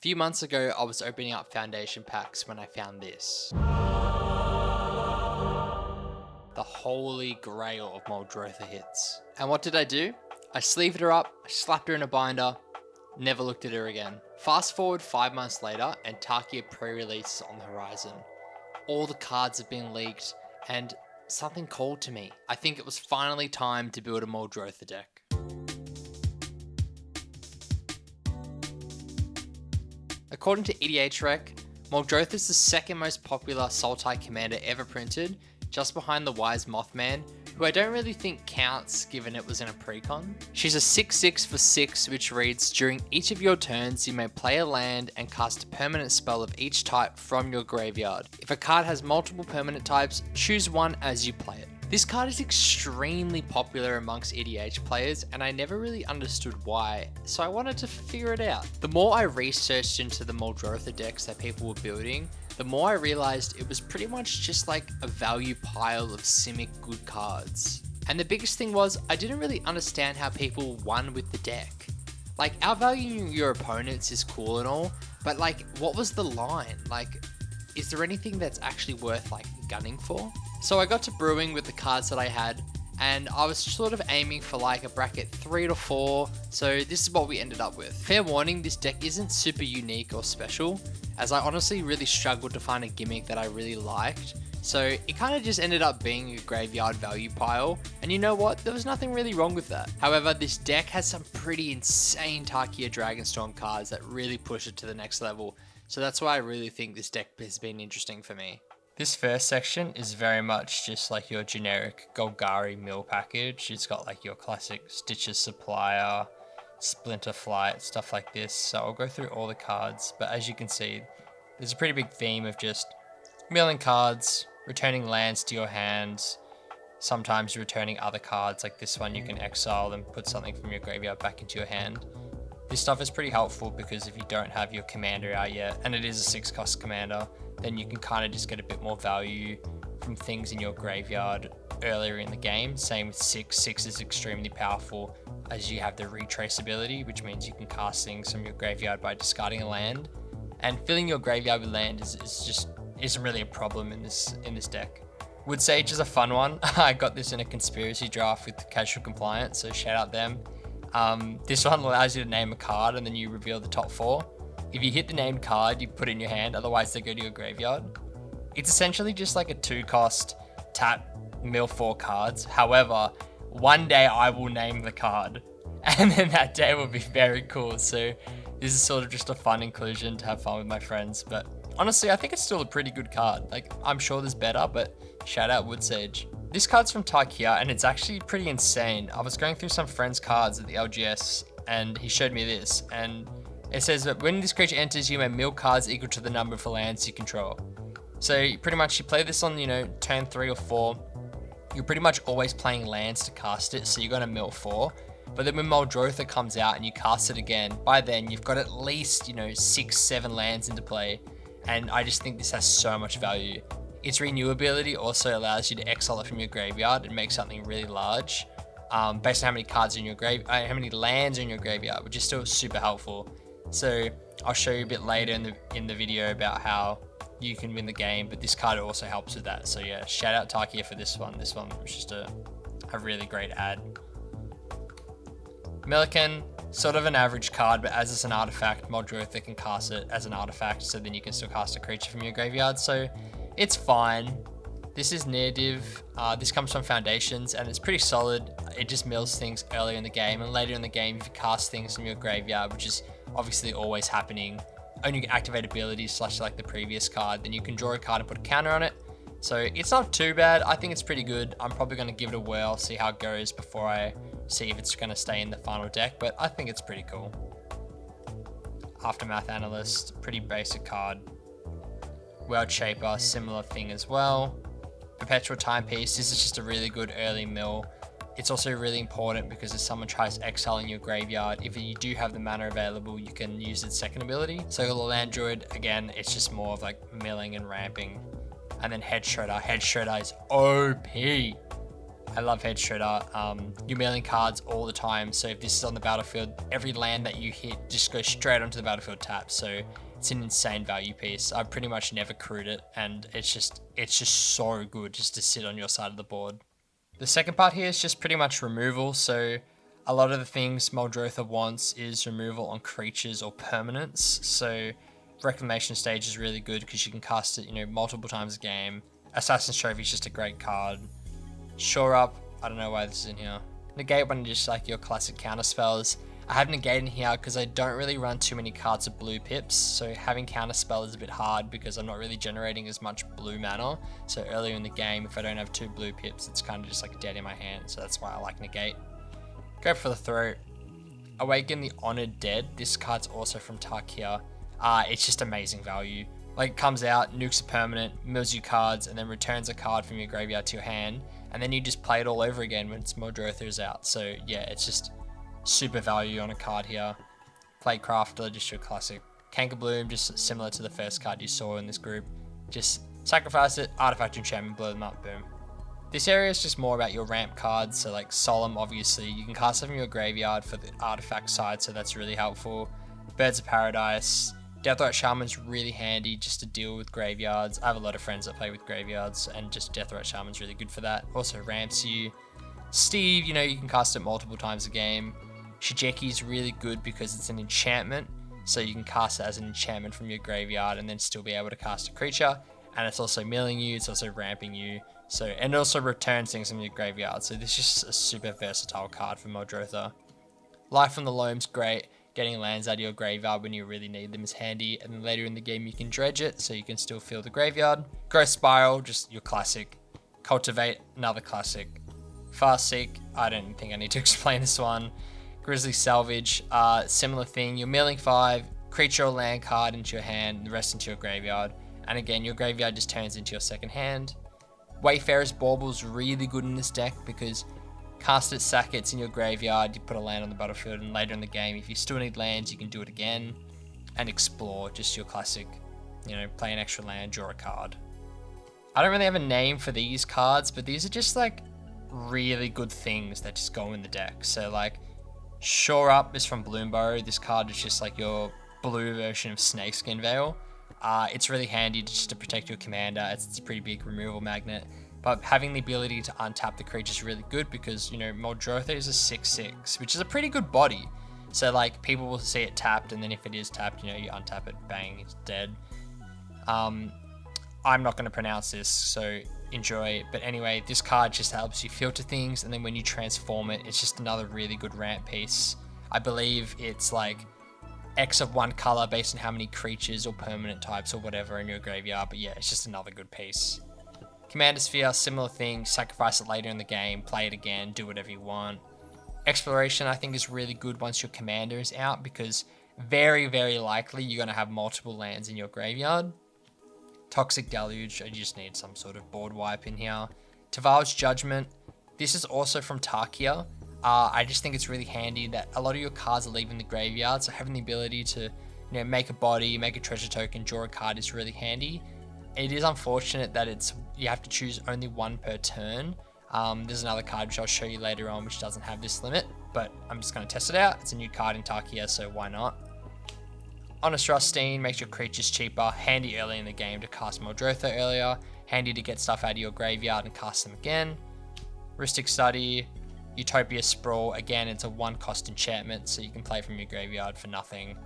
few months ago, I was opening up foundation packs when I found this. The holy grail of Muldrotha hits. And what did I do? I sleeved her up, slapped her in a binder, never looked at her again. Fast forward 5 months later and Tarkir pre-release on the horizon. All the cards have been leaked and something called to me. I think it was finally time to build a Muldrotha deck. According to EDH Rec, Muldrotha is the second most popular Sultai commander ever printed, just behind the Wise Mothman, who I don't really think counts given it was in a precon. She's a 6/6 for 6, which reads, during each of your turns you may play a land and cast a permanent spell of each type from your graveyard. If a card has multiple permanent types, choose one as you play it. This card is extremely popular amongst EDH players and I never really understood why, so I wanted to figure it out. The more I researched into the Muldrotha decks that people were building, the more I realized it was pretty much just like a value pile of simic good cards. And the biggest thing was, I didn't really understand how people won with the deck. Like, outvaluing your opponents is cool and all, but like, what was the line? Like, is there anything that's actually worth like gunning for? So I got to brewing with the cards that I had, and I was sort of aiming for like a bracket 3 to 4, so this is what we ended up with. Fair warning, this deck isn't super unique or special, as I honestly really struggled to find a gimmick that I really liked, so it kind of just ended up being a graveyard value pile, and you know what, there was nothing really wrong with that. However, this deck has some pretty insane Tarkir Dragonstorm cards that really push it to the next level, so that's why I really think this deck has been interesting for me. This first section is very much just like your generic Golgari mill package. It's got like your classic Stitches Supplier, Splinter Flight, stuff like this. So I'll go through all the cards, but as you can see, there's a pretty big theme of just milling cards, returning lands to your hands, sometimes returning other cards, like this one you can exile and put something from your graveyard back into your hand. This stuff is pretty helpful because if you don't have your commander out yet, and it is a 6-cost commander, then you can kind of just get a bit more value from things in your graveyard earlier in the game. Same with 6. 6 is extremely powerful as you have the retraceability, which means you can cast things from your graveyard by discarding a land. And filling your graveyard with land isn't really a problem in this deck. Wood Sage is a fun one. I got this in a conspiracy draft with Casual Compliance, so shout out them. This one allows you to name a card and then you reveal the top 4. If you hit the named card, you put it in your hand, otherwise they go to your graveyard. It's essentially just like a 2-cost tap mill 4 cards. However, one day I will name the card and then that day will be very cool. So this is sort of just a fun inclusion to have fun with my friends. But honestly, I think it's still a pretty good card. Like, I'm sure there's better, but shout out Wood Sage. This card's from Tarkir and it's actually pretty insane. I was going through some friend's cards at the LGS and he showed me this, and it says that when this creature enters, you may mill cards equal to the number of lands you control. So pretty much you play this on, turn 3 or 4. You're pretty much always playing lands to cast it, so you're going to mill 4. But then when Muldrotha comes out and you cast it again, by then you've got at least, 6-7 lands into play. And I just think this has so much value. Its renewability also allows you to exile it from your graveyard and make something really large, based on how many cards in your how many lands are in your graveyard, which is still super helpful. So I'll show you a bit later in the video about how you can win the game, but this card also helps with that. So yeah, shout out Tarkir for this one. This one was just a really great ad. Melican, sort of an average card, but as it's an artifact, Muldrotha can cast it as an artifact, so then you can still cast a creature from your graveyard. So it's fine. This is native. This comes from Foundations and it's pretty solid. It just mills things earlier in the game, and later in the game, if you cast things from your graveyard, which is obviously always happening, only activate abilities / like the previous card, then you can draw a card and put a counter on it. So it's not too bad. I think it's pretty good. I'm probably going to give it a whirl, see how it goes before I see if it's going to stay in the final deck, but I think it's pretty cool. Aftermath Analyst, pretty basic card. World Shaper, similar thing as well. Perpetual Timepiece, this is just a really good early mill. It's also really important because if someone tries exiling your graveyard, if you do have the mana available, you can use its second ability. So the Land Druid, again, it's just more of like milling and ramping. And then Head Shredder. Head Shredder is OP. I love Head Shredder. You're milling cards all the time, so if this is on the battlefield, every land that you hit just goes straight onto the battlefield tap, so it's an insane value piece. I've pretty much never crewed it, and it's just so good just to sit on your side of the board. The second part here is just pretty much removal, so a lot of the things Muldrotha wants is removal on creatures or permanents, so Reclamation Stage is really good because you can cast it, multiple times a game. Assassin's Trophy is just a great card. Shore Up, I don't know why this is in here. Negate one of just like your classic counter spells. I have Negate in here because I don't really run too many cards of blue pips, so having counter spell is a bit hard because I'm not really generating as much blue mana. So earlier in the game, if I don't have 2 blue pips, it's kind of just like dead in my hand, so that's why I like Negate. Go for the throat. Awaken the Honored Dead. This card's also from Tarkir. It's just amazing value. Like, it comes out, nukes a permanent, mills you cards, and then returns a card from your graveyard to your hand, and then you just play it all over again when Muldrotha is out. So yeah, it's just super value on a card here. Plate Crafter, just your classic. Cankerbloom, just similar to the first card you saw in this group. Just sacrifice it, artifact enchantment, blow them up, boom. This area is just more about your ramp cards, so like Solemn, obviously. You can cast it from your graveyard for the artifact side, so that's really helpful. Birds of Paradise. Deathrite Shaman's really handy just to deal with graveyards. I have a lot of friends that play with graveyards, and just Deathrite Shaman's really good for that. Also ramps you. Steve, you can cast it multiple times a game. Shigeki's really good because it's an enchantment, so you can cast it as an enchantment from your graveyard and then still be able to cast a creature. And it's also milling you, it's also ramping you. So, and it also returns things from your graveyard. So this is just a super versatile card for Muldrotha. Life on the Loam's great. Getting lands out of your graveyard when you really need them is handy, and then later in the game you can dredge it so you can still fill the graveyard. Growth Spiral, just your classic. Cultivate, another classic. Fast Seek, I don't think I need to explain this one. Grizzly Salvage, similar thing. You're milling 5, creature or land card into your hand, the rest into your graveyard. And again, your graveyard just turns into your second hand. Wayfarer's Bauble's really good in this deck because cast it, sack it, it's in your graveyard, you put a land on the battlefield, and later in the game, if you still need lands, you can do it again. And Explore, just your classic, play an extra land, draw a card. I don't really have a name for these cards, but these are just like really good things that just go in the deck. So like, Shore Up is from Bloomburrow. This card is just like your blue version of Snakeskin Veil. It's really handy just to protect your commander. It's a pretty big removal magnet. But having the ability to untap the creature is really good because, Muldrotha is a 6/6, which is a pretty good body. So, like, people will see it tapped, and then if it is tapped, you untap it, bang, it's dead. I'm not going to pronounce this, so enjoy. But anyway, this card just helps you filter things, and then when you transform it, it's just another really good ramp piece. I believe it's like X of one color based on how many creatures or permanent types or whatever in your graveyard. But yeah, it's just another good piece. Commander Sphere, similar thing, sacrifice it later in the game, play it again, do whatever you want. Exploration, I think, is really good once your commander is out because very, very likely you're going to have multiple lands in your graveyard. Toxic Deluge, I just need some sort of board wipe in here. Taval's Judgment, this is also from Tarkir. I just think it's really handy that a lot of your cards are leaving the graveyard, so having the ability to make a body, make a treasure token, draw a card is really handy. It is unfortunate that you have to choose only one per turn. There's another card which I'll show you later on which doesn't have this limit, but I'm just going to test it out. It's a new card in Tarkir, so why not? Honest Rustine makes your creatures cheaper, handy early in the game to cast Muldrotha earlier, handy to get stuff out of your graveyard and cast them again. Rhystic Study, Utopia Sprawl, again it's a 1-cost enchantment, so you can play from your graveyard for nothing.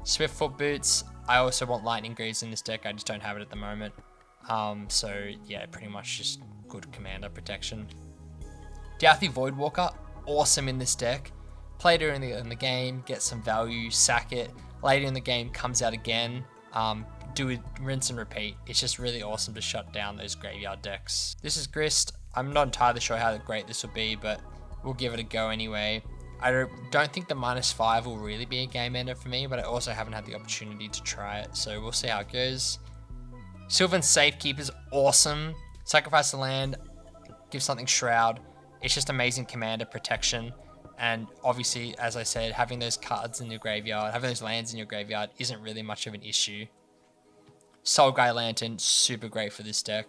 Swiftfoot Boots, I also want Lightning Greaves in this deck, I just don't have it at the moment. So yeah, pretty much just good commander protection. Douthie Voidwalker, awesome in this deck. Play it early in the game, get some value, sack it. Later in the game, comes out again. Do it, rinse and repeat. It's just really awesome to shut down those graveyard decks. This is Grist. I'm not entirely sure how great this will be, but we'll give it a go anyway. I don't think the -5 will really be a game ender for me, but I also haven't had the opportunity to try it, so we'll see how it goes. Sylvan Safekeep is awesome. Sacrifice the land, give something Shroud. It's just amazing commander protection. And obviously, as I said, having those cards in your graveyard, having those lands in your graveyard isn't really much of an issue. Soul Guy Lantern, super great for this deck.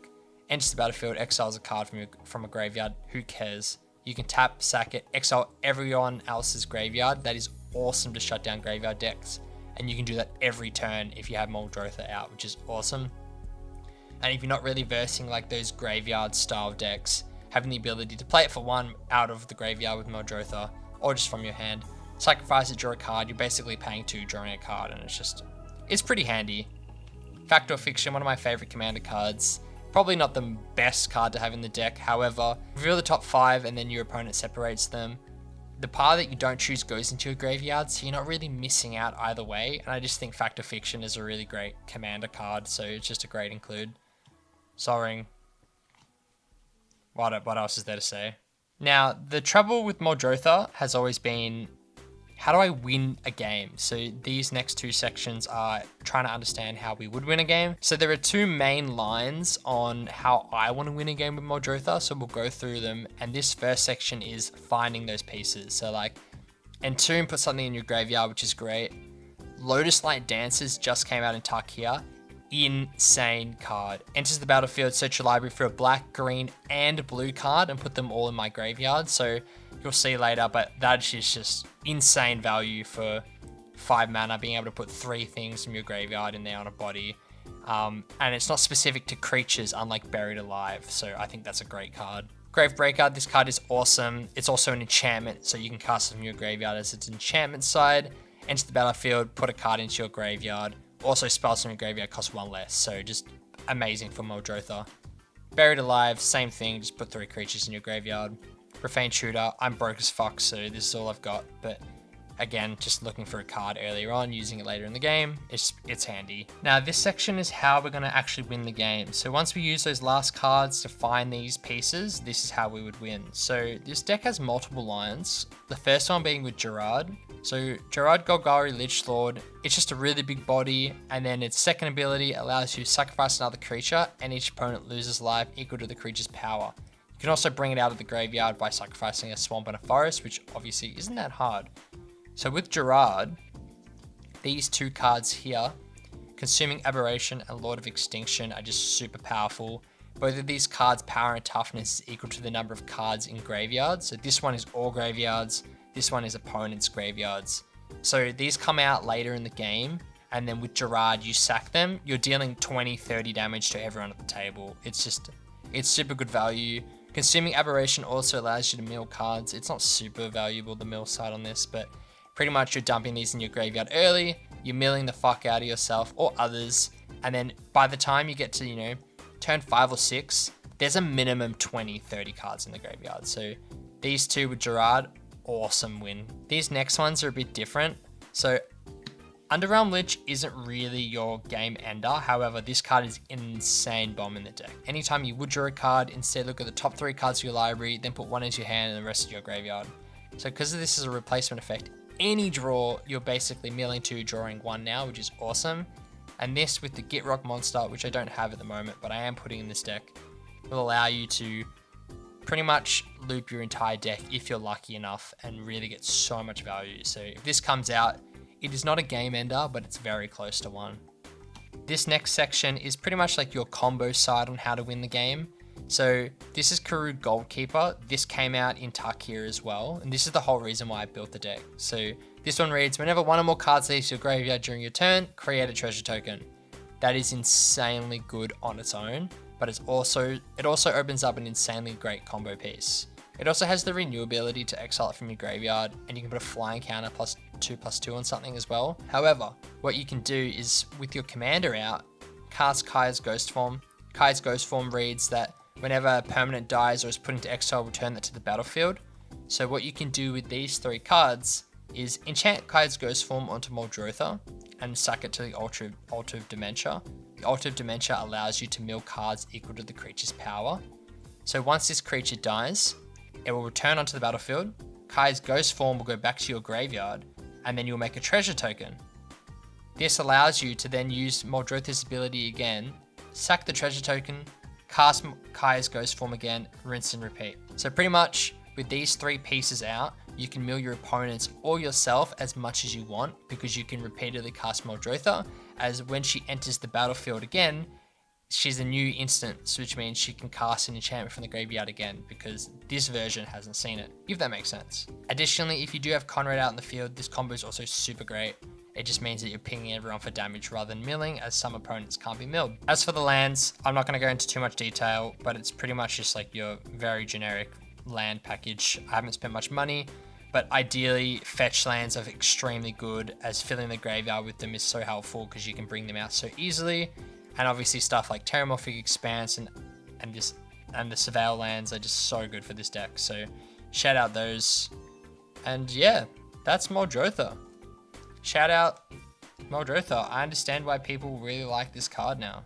enters the battlefield, exiles a card from a graveyard. Who cares? You can tap, sack it, exile everyone else's graveyard. That is awesome to shut down graveyard decks. And you can do that every turn if you have Muldrotha out, which is awesome. And if you're not really versing like those graveyard style decks, having the ability to play it for 1 out of the graveyard with Muldrotha, or just from your hand, sacrifice it, draw a card, you're basically paying 2, drawing a card, and it's pretty handy. Fact or Fiction, one of my favorite commander cards. Probably not the best card to have in the deck, however, reveal the top 5 and then your opponent separates them. The power that you don't choose goes into your graveyard, so you're not really missing out either way, and I just think Fact or Fiction is a really great commander card, so it's just a great include. Sorry. What else is there to say? Now, the trouble with Muldrotha has always been, how do I win a game? So these next 2 sections are trying to understand how we would win a game. So there are 2 main lines on how I want to win a game with Muldrotha, so we'll go through them. And this first section is finding those pieces. So like, entomb, put something in your graveyard, which is great. Lotus Light Dancers just came out in Tarkir. Insane card. Enters the battlefield, search your library for a black, green, and blue card and put them all in my graveyard. So you'll see later, but that is just insane value for 5 mana, being able to put 3 things from your graveyard in there on a body. And it's not specific to creatures, unlike Buried Alive. So I think that's a great card. Gravebreaker, this card is awesome. It's also an enchantment, so you can cast it from your graveyard as its enchantment side. Enter the battlefield, put a card into your graveyard. Also, spells from your graveyard cost 1 less, so just amazing for Muldrotha. Buried Alive, same thing, just put 3 creatures in your graveyard. Profane Shooter, I'm broke as fuck, so this is all I've got, but again, just looking for a card earlier on, using it later in the game, it's handy. Now, this section is how we're going to actually win the game. So once we use those last cards to find these pieces, this is how we would win. So this deck has multiple lines, the first one being with Gerard. So Gerard Golgari Lichlord, it's just a really big body, and then its second ability allows you to sacrifice another creature, and each opponent loses life equal to the creature's power. You can also bring it out of the graveyard by sacrificing a swamp and a forest, which obviously isn't that hard. So with Gerard, these 2 cards here, Consuming Aberration and Lord of Extinction, are just super powerful. Both of these cards' power and toughness is equal to the number of cards in graveyards. So this one is all graveyards, this one is opponent's graveyards. So these come out later in the game, and then with Gerard, you sack them, you're dealing 20-30 damage to everyone at the table. It's super good value. Consuming Aberration also allows you to mill cards. It's not super valuable, the mill side on this, but pretty much you're dumping these in your graveyard early, you're milling the fuck out of yourself or others, and then by the time you get to, turn 5 or 6, there's a minimum 20-30 cards in the graveyard. So these 2 with Gerard, awesome win. These next ones are a bit different. So Underrealm Lich isn't really your game ender, however this card is an insane bomb in the deck. Anytime you would draw a card, instead look at the top 3 cards of your library, then put 1 into your hand and the rest of your graveyard. So because this is a replacement effect, any draw, you're basically milling 2, drawing 1 now, which is awesome. And this with the Gitrock monster, which I don't have at the moment, but I am putting in this deck, will allow you to pretty much loop your entire deck if you're lucky enough and really get so much value. So if this comes out, it is not a game ender, but it's very close to one. This next section is pretty much like your combo side on how to win the game. So this is Karud Goldkeeper. This came out in Tarkir as well, and this is the whole reason why I built the deck. So this one reads, whenever 1 or more cards leaves your graveyard during your turn, create a treasure token. That is insanely good on its own, but it also opens up an insanely great combo piece. It also has the renewability to exile it from your graveyard, and you can put a flying counter +2/+2 on something as well. However, what you can do is, with your commander out, cast Kaya's Ghost Form. Kaya's Ghost Form reads that whenever a permanent dies or is put into exile, return that to the battlefield. So what you can do with these 3 cards is enchant Kaya's Ghost Form onto Muldrotha and sack it to the Altar of Dementia. The Altar of Dementia allows you to mill cards equal to the creature's power. So once this creature dies, it will return onto the battlefield, Kaya's Ghost Form will go back to your graveyard, and then you'll make a treasure token. This allows you to then use Muldrotha's ability again, sack the treasure token, cast Kaya's Ghost Form again, rinse and repeat. So pretty much with these 3 pieces out, you can mill your opponents or yourself as much as you want, because you can repeatedly cast Muldrotha, as when she enters the battlefield again, she's a new instance, which means she can cast an enchantment from the graveyard again, because this version hasn't seen it, if that makes sense. Additionally, if you do have Conrad out in the field, this combo is also super great. It just means that you're pinging everyone for damage rather than milling, as some opponents can't be milled. As for the lands, I'm not going to go into too much detail, but it's pretty much just like your very generic land package. I haven't spent much money, but ideally fetch lands are extremely good, as filling the graveyard with them is so helpful because you can bring them out so easily. And obviously stuff like Terramorphic Expanse and the Surveil lands are just so good for this deck. So shout out those. And yeah, that's Muldrotha. Shout out Muldrotha. I understand why people really like this card now.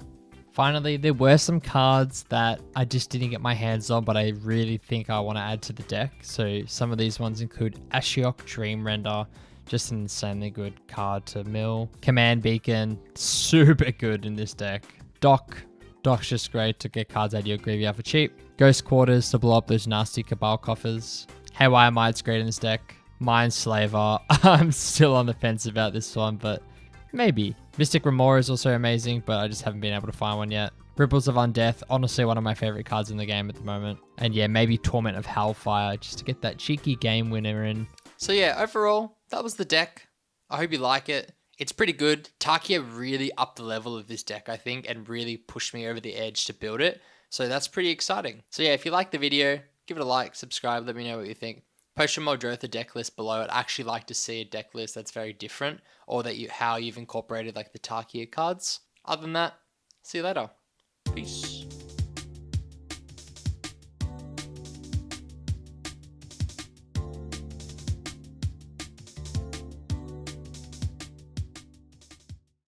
Finally, there were some cards that I just didn't get my hands on, but I really think I want to add to the deck. So some of these ones include Ashiok Dream Render, just an insanely good card to mill. Command Beacon, super good in this deck. Doc's just great to get cards out of your graveyard for cheap. Ghost Quarters to blow up those nasty Cabal coffers. Haywire Might's great in this deck. Mindslaver, I'm still on the fence about this one, but maybe. Mystic Remora is also amazing, but I just haven't been able to find one yet. Ripples of Undeath, honestly one of my favorite cards in the game at the moment. And yeah, maybe Torment of Hellfire, just to get that cheeky game winner in. So yeah, overall, that was the deck. I hope you like it. It's pretty good. Tarkir really upped the level of this deck, I think, and really pushed me over the edge to build it. So that's pretty exciting. So yeah, if you liked the video, give it a like, subscribe, let me know what you think. Post your Muldrotha deck list below. I'd actually like to see a deck list that's very different, or that how you've incorporated like the Tarkir cards. Other than that, see you later. Peace.